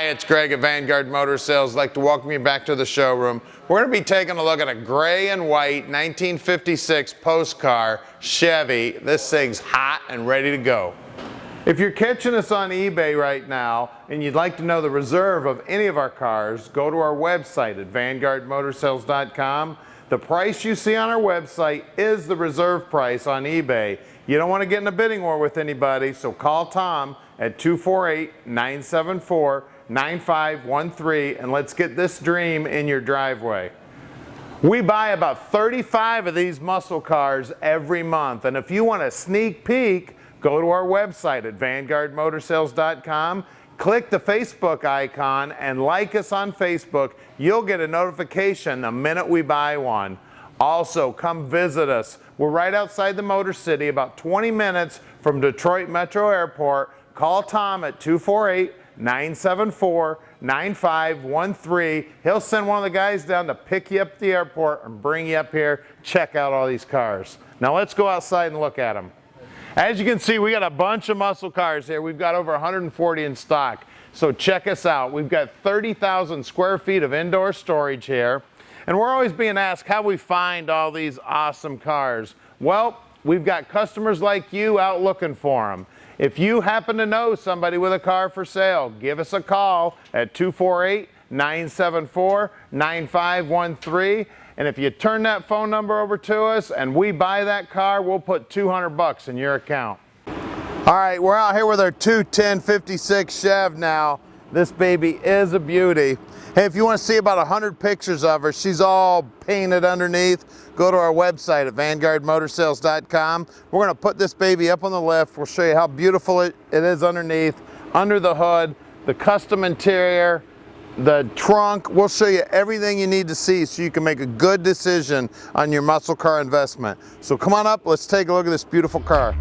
it's Greg at Vanguard Motor Sales. I'd like to welcome you back to the showroom. We're going to be taking a look at a gray and white 1956 post car Chevy. This thing's hot and ready to go. If you're catching us on eBay right now and you'd like to know the reserve of any of our cars, go to our website at vanguardmotorsales.com. The price you see on our website is the reserve price on eBay. You don't want to get in a bidding war with anybody, so call Tom at 248-974-9513 and let's get this dream in your driveway. We buy about 35 of these muscle cars every month, and if you want a sneak peek, go to our website at vanguardmotorsales.com, click the Facebook icon and like us on Facebook. You'll get a notification the minute we buy one. Also, come visit us. We're right outside the Motor City, about 20 minutes from Detroit Metro Airport. Call Tom at 248-974-9513. He'll send one of the guys down to pick you up at the airport and bring you up here, check out all these cars. Now let's go outside and look at them. As you can see, we got a bunch of muscle cars here. We've got over 140 in stock. So check us out. We've got 30,000 square feet of indoor storage here. And we're always being asked how we find all these awesome cars. Well, we've got customers like you out looking for them. If you happen to know somebody with a car for sale, give us a call at 248-974-9513. And if you turn that phone number over to us and we buy that car, we'll put $200 in your account. All right, we're out here with our 21056 Chev now. This baby is a beauty. Hey, if you want to see about 100 pictures of her, she's all painted underneath. Go to our website at vanguardmotorsales.com. We're going to put this baby up on the lift. We'll show you how beautiful it is underneath, under the hood, the custom interior, the trunk. We'll show you everything you need to see so you can make a good decision on your muscle car investment. So come on up, let's take a look at this beautiful car.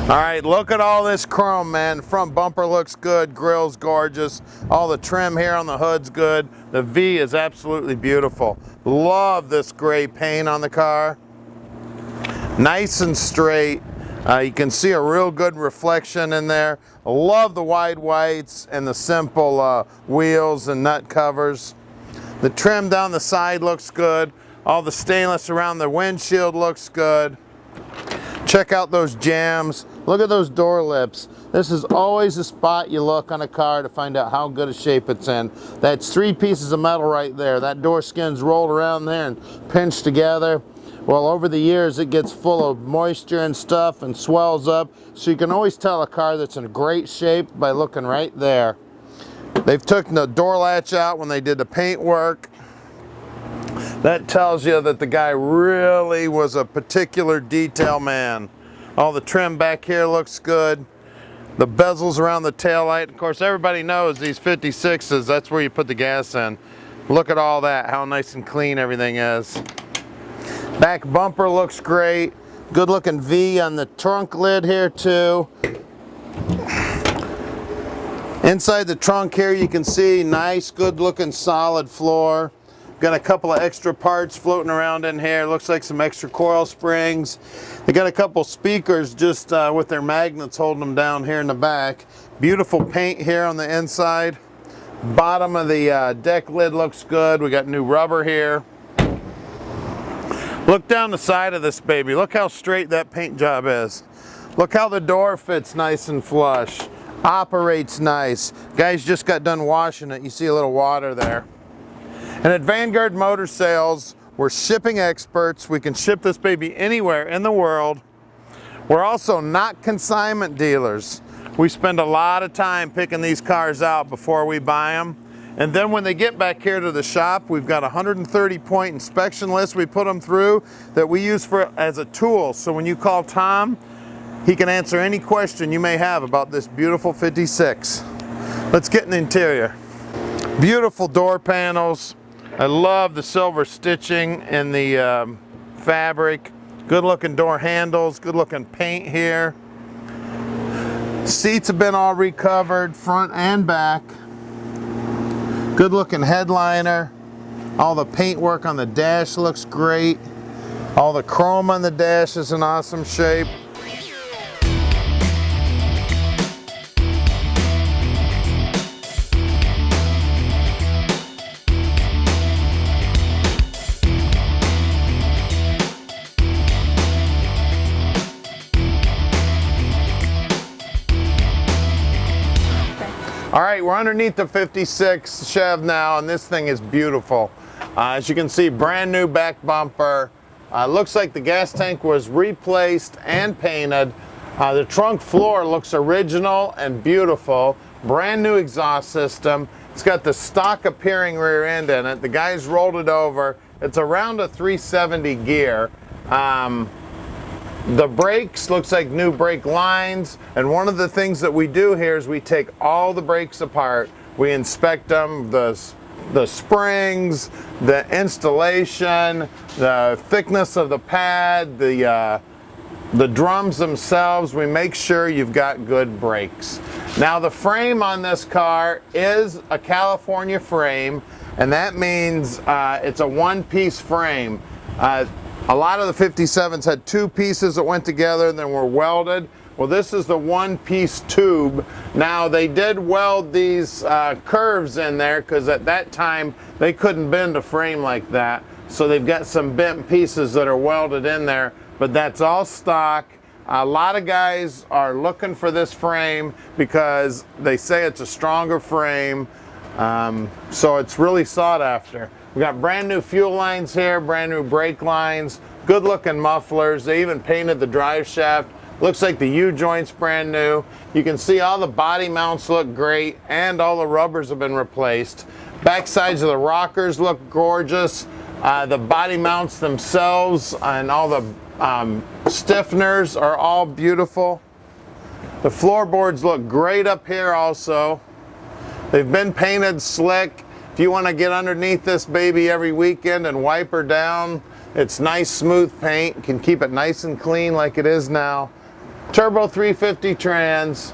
All right, look at all this chrome, man. The front bumper looks good, grill's gorgeous. All the trim here on the hood's good. The V is absolutely beautiful. Love this gray paint on the car. Nice and straight. You can see a real good reflection in there. Love the wide whites and the simple wheels and nut covers. The trim down the side looks good. All the stainless around the windshield looks good. Check out those jams. Look at those door lips. This is always a spot you look on a car to find out how good a shape it's in. That's 3 pieces of metal right there. That door skin's rolled around there and pinched together. Well, over the years it gets full of moisture and stuff and swells up. So you can always tell a car that's in great shape by looking right there. They've taken the door latch out when they did the paint work. That tells you that the guy really was a particular detail man. All the trim back here looks good. The bezels around the taillight. Of course, everybody knows these 56s, that's where you put the gas in. Look at all that, how nice and clean everything is. Back bumper looks great. Good looking V on the trunk lid here too. Inside the trunk here you can see nice, good looking solid floor. Got a couple of extra parts floating around in here. Looks like some extra coil springs. They got a couple speakers just with their magnets holding them down here in the back. Beautiful paint here on the inside. Bottom of the deck lid looks good. We got new rubber here. Look down the side of this baby. Look how straight that paint job is. Look how the door fits nice and flush. Operates nice. Guys just got done washing it. You see a little water there. And at Vanguard Motor Sales, we're shipping experts. We can ship this baby anywhere in the world. We're also not consignment dealers. We spend a lot of time picking these cars out before we buy them. And then when they get back here to the shop, we've got a 130-point inspection list we put them through that we use as a tool. So when you call Tom, he can answer any question you may have about this beautiful 56. Let's get in the interior. Beautiful door panels. I love the silver stitching in the fabric. Good looking door handles, good looking paint here. Seats have been all recovered, front and back. Good looking headliner. All the paintwork on the dash looks great. All the chrome on the dash is in awesome shape. All right, we're underneath the 56 Chev now, and this thing is beautiful. As you can see, brand new back bumper. Looks like the gas tank was replaced and painted. The trunk floor looks original and beautiful. Brand new exhaust system. It's got the stock appearing rear end in it. The guys rolled it over. It's around a 370 gear. The brakes, looks like new brake lines, and one of the things that we do here is we take all the brakes apart. We inspect them, the springs, the installation, the thickness of the pad, the drums themselves. We make sure you've got good brakes. Now the frame on this car is a California frame, and that means it's a one-piece frame. A lot of the 57s had two pieces that went together and then were welded. Well, this is the one-piece tube. Now, they did weld these curves in there because at that time they couldn't bend a frame like that. So they've got some bent pieces that are welded in there, but that's all stock. A lot of guys are looking for this frame because they say it's a stronger frame. So it's really sought after. We got brand new fuel lines here, brand new brake lines, good looking mufflers. They even painted the drive shaft. Looks like the U-joint's brand new. You can see all the body mounts look great and all the rubbers have been replaced. Back sides of the rockers look gorgeous. The body mounts themselves and all the stiffeners are all beautiful. The floorboards look great up here also. They've been painted slick. If you want to get underneath this baby every weekend and wipe her down, it's nice smooth paint. Can keep it nice and clean like it is now. Turbo 350 trans.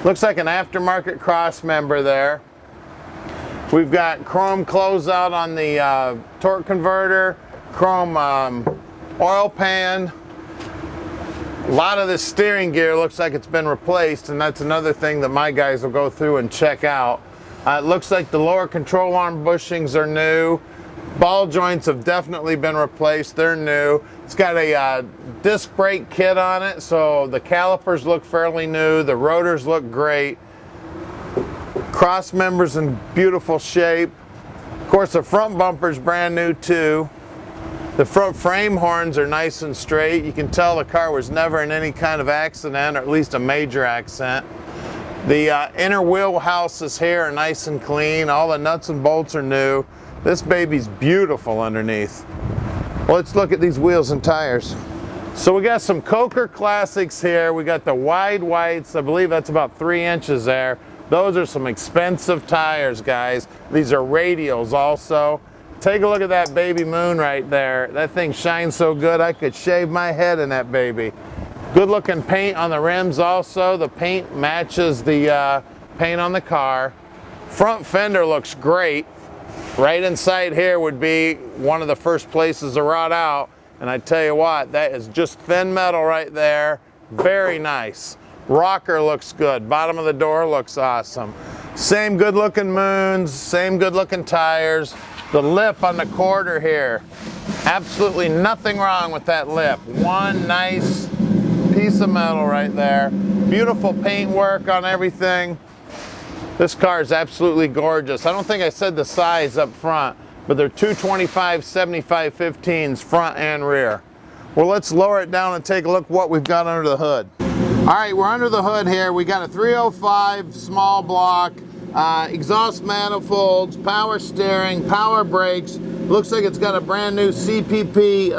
Looks like an aftermarket cross member there. We've got chrome closeout on the torque converter, chrome oil pan. A lot of this steering gear looks like it's been replaced, and that's another thing that my guys will go through and check out. It looks like the lower control arm bushings are new. Ball joints have definitely been replaced, they're new. It's got a disc brake kit on it, so the calipers look fairly new, the rotors look great. Cross members in beautiful shape. Of course, the front bumper's brand new too. The front frame horns are nice and straight. You can tell the car was never in any kind of accident, or at least a major accident. The inner wheelhouses here are nice and clean. All the nuts and bolts are new. This baby's beautiful underneath. Well, let's look at these wheels and tires. So we got some Coker Classics here. We got the wide whites. I believe that's about 3 inches there. Those are some expensive tires, guys. These are radials also. Take a look at that baby moon right there. That thing shines so good I could shave my head in that baby. Good looking paint on the rims also. The paint matches the paint on the car. Front fender looks great. Right inside here would be one of the first places to rot out. And I tell you what, that is just thin metal right there. Very nice. Rocker looks good. Bottom of the door looks awesome. Same good looking moons, same good looking tires. The lip on the quarter here, absolutely nothing wrong with that lip. One nice piece of metal right there. Beautiful paint work on everything. This car is absolutely gorgeous. I don't think I said the size up front, but they're 225 75/15s front and rear. Well, let's lower it down and take a look what we've got under the hood. All right, we're under the hood here. We got a 305 small block, exhaust manifolds, power steering, power brakes. Looks like it's got a brand new CPP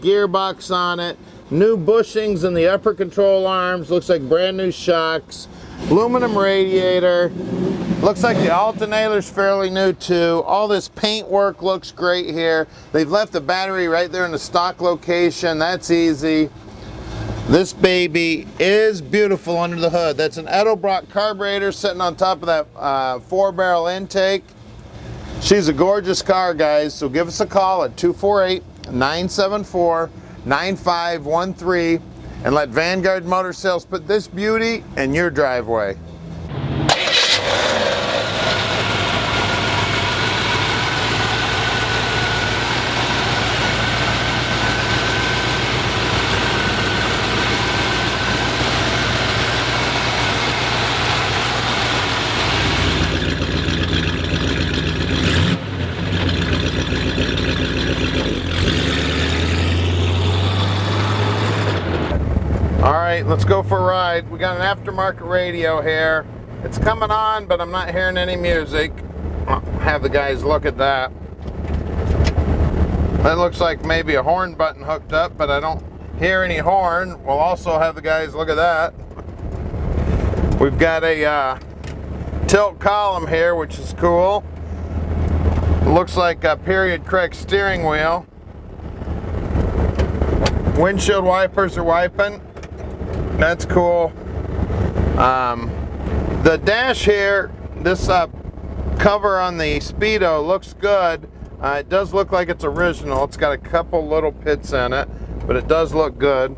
gearbox on it. New bushings in the upper control arms. Looks like brand new shocks. Aluminum radiator. Looks like the alternator's fairly new too. All this paint work looks great here. They've left the battery right there in the stock location. That's easy. This baby is beautiful under the hood. That's an Edelbrock carburetor sitting on top of that 4-barrel intake. She's a gorgeous car, guys, so give us a call at 248-974-9513 and let Vanguard Motor Sales put this beauty in your driveway. Alright, let's go for a ride. We got an aftermarket radio here. It's coming on, but I'm not hearing any music. I'll have the guys look at that. That looks like maybe a horn button hooked up, but I don't hear any horn. We'll also have the guys look at that. We've got a tilt column here, which is cool. Looks like a period correct steering wheel. Windshield wipers are wiping. That's cool. The dash here, this cover on the Speedo looks good. It does look like it's original. It's got a couple little pits in it, but it does look good.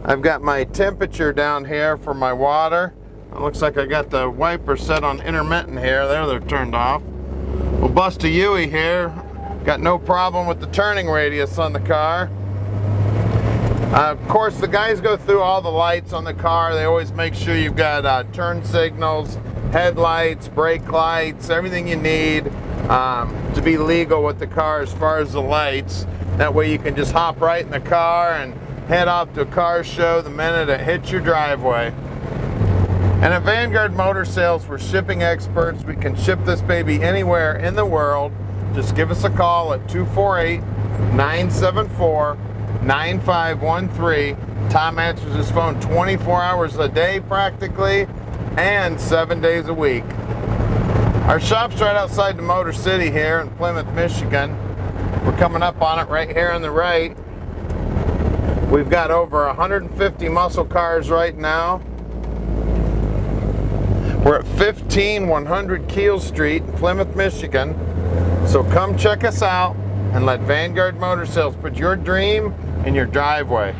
I've got my temperature down here for my water. It looks like I got the wiper set on intermittent here. There, they're turned off. We'll bust a Yui here. Got no problem with the turning radius on the car. Of course, the guys go through all the lights on the car. They always make sure you've got turn signals, headlights, brake lights, everything you need to be legal with the car as far as the lights. That way you can just hop right in the car and head off to a car show the minute it hits your driveway. And at Vanguard Motor Sales, we're shipping experts. We can ship this baby anywhere in the world. Just give us a call at 248-974-9513. Tom answers his phone 24 hours a day practically, and 7 days a week. Our shop's right outside the Motor City here in Plymouth, Michigan. We're coming up on it right here on the right. We've got over 150 muscle cars right now. We're at 15100 Keel Street in Plymouth, Michigan. So come check us out and let Vanguard Motor Sales put your dream in your driveway.